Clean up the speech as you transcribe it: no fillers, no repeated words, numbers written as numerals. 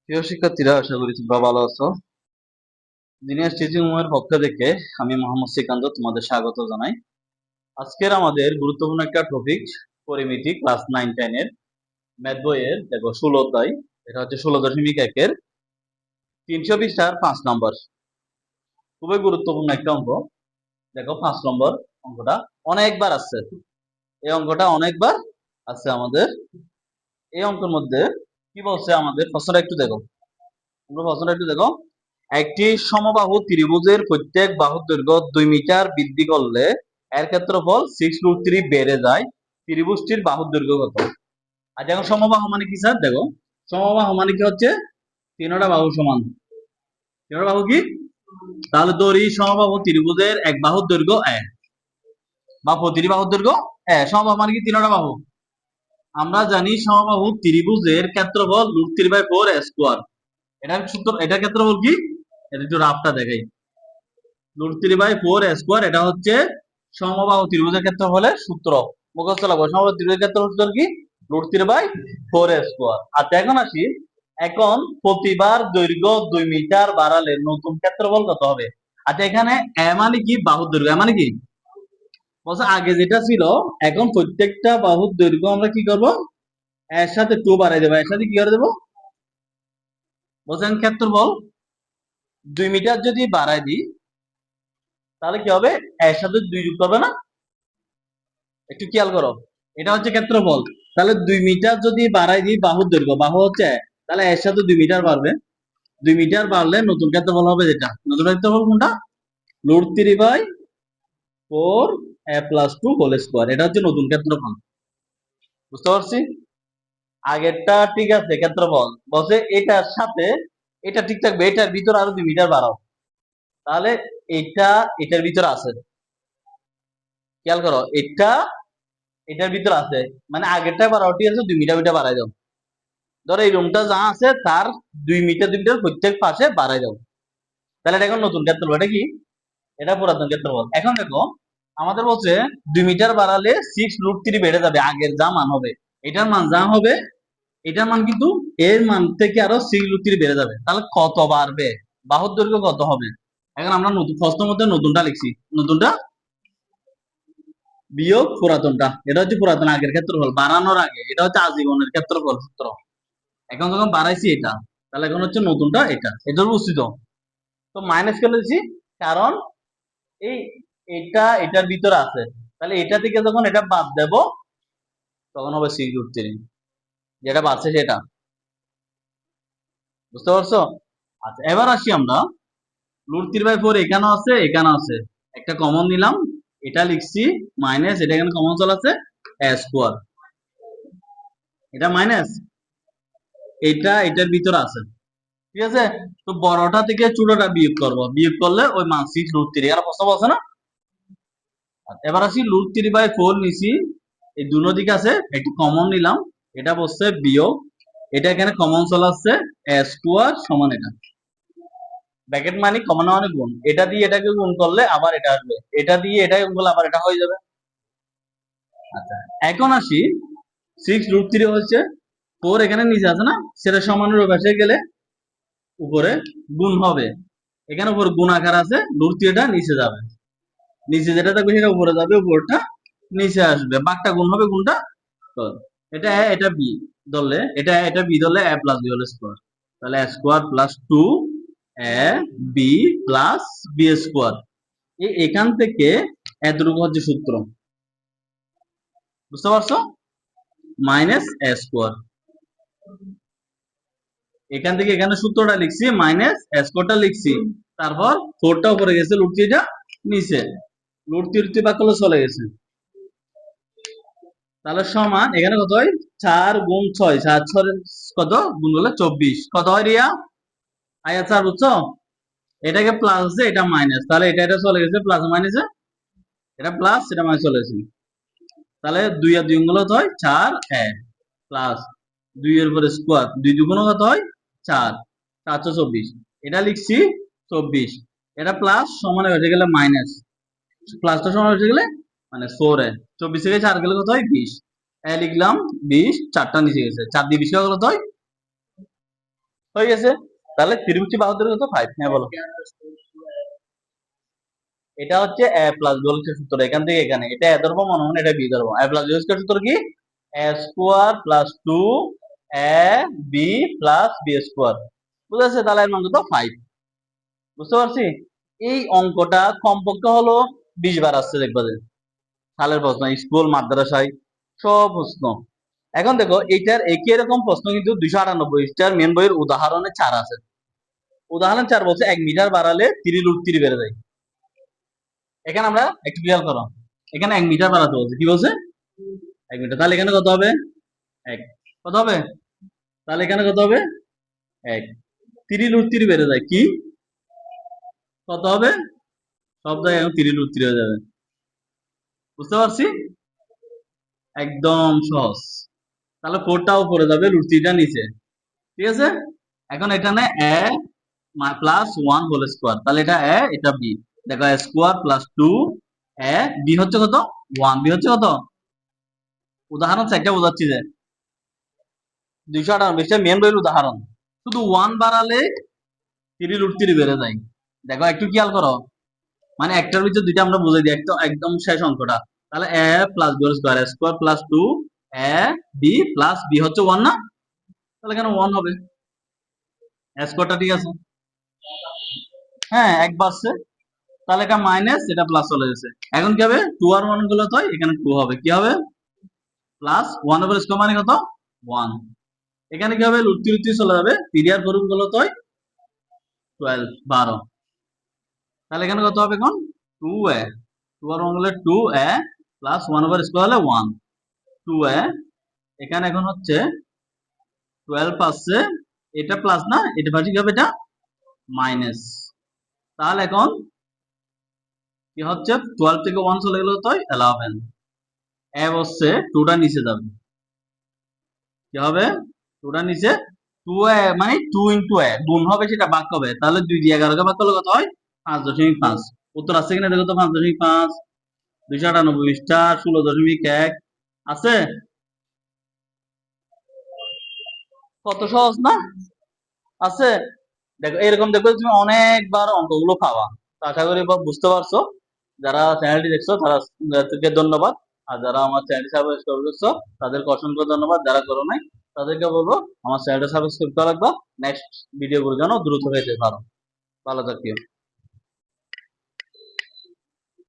প্রিয় শিক্ষার্থীরা, আশা করি তোমরা ভালো আছো। জিনিয়াস টিচিং রুমের পক্ষ থেকে আমি মোহাম্মদ শ্রীকান্ত তোমাদের স্বাগত জানাই। আজকের আমাদের গুরুত্বপূর্ণ একটা টপিক, পরিমিতি ক্লাস 9-10 এর ম্যাথ বইয়ের দেখো 16 অধ্যায়। এটা হচ্ছে 16.1 এর 300 পৃষ্ঠার 5 নম্বর। খুবই গুরুত্বপূর্ণ একটা অঙ্ক। দেখো 5 নম্বর অঙ্কটা অনেকবার আসছে, এই অঙ্কটা অনেকবার আছে আমাদের। এই অঙ্কের মধ্যে কি বলছে আমাদের, প্রশ্নটা একটু দেখো। একটি সমবাহু ত্রিভুজের প্রত্যেক বাহুর দৈর্ঘ্য 2 মিটার বৃদ্ধি করলে এর ক্ষেত্রফল 6√3 বেড়ে যায়। ত্রিভুজটির বাহুর দৈর্ঘ্য কত? আর দেখো সমবাহু মানে কি স্যার? দেখো সমবাহু মানে কি হচ্ছে তিনটা বাহু সমান। তিনটা বাহু কি? তাহলে ধরি সমবাহু ত্রিভুজের এক বাহুর দৈর্ঘ্য বা প্রতিটি বাহুর দৈর্ঘ্য সমবাহু মানে কি তিনটা বাহু। আমরা জানি সমবাহু ত্রিভুজের ক্ষেত্রফল √3/4 এটার সূত্র, এটার ক্ষেত্রফল কি? এটা একটু রাফটা দেখাই। √3/4 এটা হচ্ছে সমবাহু ত্রিভুজের ক্ষেত্রফলের সূত্র। মুখস্থ লাগবে। সমবাহু ত্রিভুজের ক্ষেত্রফল সূত্র কি? √3/4। আচ্ছা, এখন আসি। এখন প্রতিবার দৈর্ঘ্য 2 মিটার বাড়ালে নতুন ক্ষেত্রফল কত হবে? আচ্ছা, এখানে এ মানে কি? বাহুর দৈর্ঘ্য। এ মানে কি? বলছে আগে যেটা ছিল, এখন প্রত্যেকটা বাহুর দৈর্ঘ্য আমরা কি করব? এর সাথে 2 বাড়াই দেবো। এর সাথে কি করে দেবো? বলছেন ক্ষেত্রফল 2 মিটার যদি বাড়াই দিই, তাহলে কি হবে? এর সাথে 2 যুক্ত হবে না? একটু খেয়াল করো, এটা হচ্ছে ক্ষেত্রফল। তাহলে 2 মিটার যদি বাড়াই দিই বাহুর দৈর্ঘ্য, বাহু হচ্ছে তাহলে এর সাথে 2 মিটার বাড়বে। 2 মিটার বাড়লে নতুন ক্ষেত্রফল হবে যেটা, নতুন ক্ষেত্রফল কোনটা? √3/4 a+2 এটা হচ্ছে নতুন ক্ষেত্রফল। বুঝতে পারছি? আগেরটা ঠিক আছে ক্ষেত্রফল, বলছে এটার সাথে এটা ঠিক থাকবে, এটার ভিতর আরো 2 মিটার বাড়াও, তাহলে এটা এটার ভিতর আছে। খেয়াল করো, এটা এটার ভিতর আছে, মানে আগেরটা বাড়াও, ঠিক আছে, 2 মিটার মিটার বাড়াই দাও। ধরো এই রুমটা যা আছে তার 2 মিটার প্রত্যেক পাশে বাড়াই দাও। তাহলে এটা এখন নতুন ক্ষেত্রফল। এটা কি? এটা পুরাতন ক্ষেত্রফল। এখন দেখো আমাদের বলছে 2 মিটার বাড়ালে 6√3 বেড়ে যাবে, আগের যা মান হবে এটার মান যা হবে, এটার মান কিন্তু এর মান থেকে আরো 6√3 বেড়ে যাবে। তাহলে কত বাড়বে? বাহুর দৈর্ঘ্য কত হবে? এখন আমরা নতুন প্রশ্নের মধ্যে নতুনটা লিখছি, নতুনটা বিয়োগ পুরাতনটা। এটা হচ্ছে পুরাতন, আগের ক্ষেত্রফল বাড়ানোর আগে। এটা হচ্ছে আজীবনের ক্ষেত্রফল সূত্র। এখন যখন বাড়াইছি এটা, তাহলে এখন হচ্ছে নতুনটা এটা। এটার বুঝছি তো মাইনাস করে দিচ্ছি, কারণ এই এটা এটার ভিতরে আছে। তাহলে এটা থেকে যখন এটা বাদ দেব, তখন হবে 6√3, যেটা বাড়ছে সেটা। বুঝতে পারছো? আচ্ছা, এবার আসি আমরা। √3/4 এখানেও আছে, এখানেও আছে, একটা কমন নিলাম, এটা লিখছি মাইনাস, এটা এখানে কমন চলে আছে a², এটা মাইনাস, এটা এটার ভিতরে আছে। ঠিক আছে, তো বড়টা থেকে ছোটটা বিয়োগ করব, বিয়োগ করলে ওই মান 6√3 এর প্রশ্ন বলছে না। এবার আসি √3/4 নিছি, এই দুনো দিকে আছে, একটু কমন নিলাম, এটা বলছে বিয়োগ, এটা এখানে কমন চলে আসছে a² সমান এটা। ব্র্যাকেট মানে কমন মানে গুণ, এটা দিয়ে এটাকে গুণ করলে আবার এটা আসবে, এটা দিয়ে এটাকে গুণ করলে আবার এটা হয়ে যাবে। আচ্ছা, এখন আসি 6√3 হচ্ছে 4 এখানে নিচে আছে না, সেটা সমানের পাশে গেলে উপরে গুণ হবে। এখানে উপরে গুণ আকার আছে, √3টা নিচে যাবে, নিচে যেটা থাকবে সেটা উপরে যাবে, উপরটা নিচে আসবে, বাঘটা গুণ হবে, গুণটা এটা এটা বি ধরলে, এটা এটা বি ধরলে a+b² তাহলে a²+2 a b+b²। এখান থেকে এতটুকু হচ্ছে সূত্র। বুঝতে পারছো? -a², এখান থেকে এখানে সূত্রটা লিখছি, -a² লিখছি, তারপর 4টা উপরে গেছে, √3টা নিচে, √3 বাদ করলে চলে গেছে। তাহলে সমান এখানে কত হয়? 4 গুণ 6, 7 6 কত গুণ করলে 24, কত হয় রিয়া? আয়া 4, বুঝছো? এটাকে প্লাস আছে, এটা মাইনাস, তাহলে এটা এটা চলে গেছে প্লাস মাইনাসে, এটা প্লাস এটা মাইনাস চলে গেছে। তাহলে 2 আর 2 গুণ কত হয়? 4 প্লাস 2 এর উপরে স্কোয়ার, 2 দুগুণ কত হয়? 4, 424, এটা লিখছি 24, এটা প্লাস সমান হয়ে গেলে মাইনাস, প্লাসটা সমান হয়ে গেলে মানে 4 24 থেকে 4 গেলে কত হয়? 20, লিখলাম 20, 4টা নিচে গেছে, 4 দিয়ে 20 কত হয়? হয়ে গেছে। তাহলে 3/72 কত 5। হ্যাঁ বলো। এটা হচ্ছে a plus B whole square সূত্র, এখান থেকে এখানে এটা a ধরবো, মনে মনে এটা b ধরবো। a plus B whole square সূত্র কি? a square plus 2 a b plus b square. বুঝা যাচ্ছে? তাহলে এর মান কত 5। বুঝতে পারছি? এই অঙ্কটা কমপক্ষে হলো 20 বার আসছে, দেখবা যে সালের প্রশ্ন, স্কুল মাদ্রাসায় সব প্রশ্ন। এখন দেখো এইটার একই এরকম প্রশ্ন কিন্তু 298 মেন বইয়ের উদাহরণে 4 আছে। উদাহরণ 4 বলছে 1 মিটার বাড়ালে 3√3 বেড়ে যায়। এখানে আমরা একটু খেয়াল করো, এখানে 1 মিটার বাড়াতে বলছে, কি বলছে? 1 মিটার। তাহলে এখানে কত হবে? 1। কত হবে? তাহলে এখানে কত হবে? 1। 3√3 বেড়ে যায় কি? কত হবে? সব জায়গায় এখন 3√3 হয়ে যাবে। বুঝতে পারছি? একদম সহজ। তাহলে 4টা উপরে যাবে, √3টা নিচে। ঠিক আছে? এখন এখানে a প্লাস 1 হোল স্কয়ার, তাহলে এটা a এটা b। দেখো a square plus 2 a b হচ্ছে কত? 1। b হচ্ছে কত? উদাহরণ 4টা বোঝাচ্ছি যে 298 মেন বইয়ের উদাহরণ। শুধু 1 বাড়ালে 3√3 বেড়ে যায়। দেখো একটু খেয়াল করো, মানে একটার ভিতরে দুইটা আমরা বুঝাই দিই, একদম একদম শেষ অঙ্কটা। তাহলে a plus b square, a square plus 2 a b plus b হচ্ছে 1 না? তাহলে এখানে 1 হবে। a স্কয়ারটা ঠিক আছে? হ্যাঁ, এক বাড়ছে। তাহলে এটা মাইনাস, এটা প্লাস চলে গেছে। এখন কি হবে? 2 আর 1 গুলো তো এখানে 2 হবে। কি হবে? প্লাস 1 ওভার স্কয়ার মানে কত? 1। এখানে কি হবে? √3 √3 চলে যাবে। 3 আর 4 গুলো তো 12 12। তাহলে এখানে কত হবে এখন? 2a 2 আর 1 হলে 2a প্লাস 1 ওভার স্কয়ার হলে 1 2a। এখানে এখন হচ্ছে 12 আসছে, এটা প্লাস না, এটা পাশে কি হবে? এটা মাইনাস। তাহলে এখন কি হচ্ছে? 12 থেকে 1 চলে গেল তো 11। a হচ্ছে 2টা নিচে যাবে, কি হবে? 2টা নিচে 2a মানে 2 ইনটু a গুণ হবে, সেটা ভাগ হবে। তাহলে 2 দিয়ে 11 কে ভাগ করলে কত হয়? 5.5। উত্তর আছে কিনা দেখো তো? 5.5। 298 পৃষ্ঠা 16.1 আছে। কত সহজ না? আছে। দেখো এরকম দেখো তুমি অনেকবার অঙ্কগুলো পাবা। তো আশা করি বুঝতে পারছো। যারা চ্যানেলটি দেখছো তাদেরকে ধন্যবাদ। আর যারা আমার চ্যানেলটি সাবস্ক্রাইব করছো তাদেরকে অসংখ্য ধন্যবাদ। যারা করো নাই তাদেরকে বলবো আমার চ্যানেলটা সাবস্ক্রাইব করা রাখবা, নেক্সট ভিডিও গুলো যেন দ্রুত পেতে পারো। ভালো থাকিও।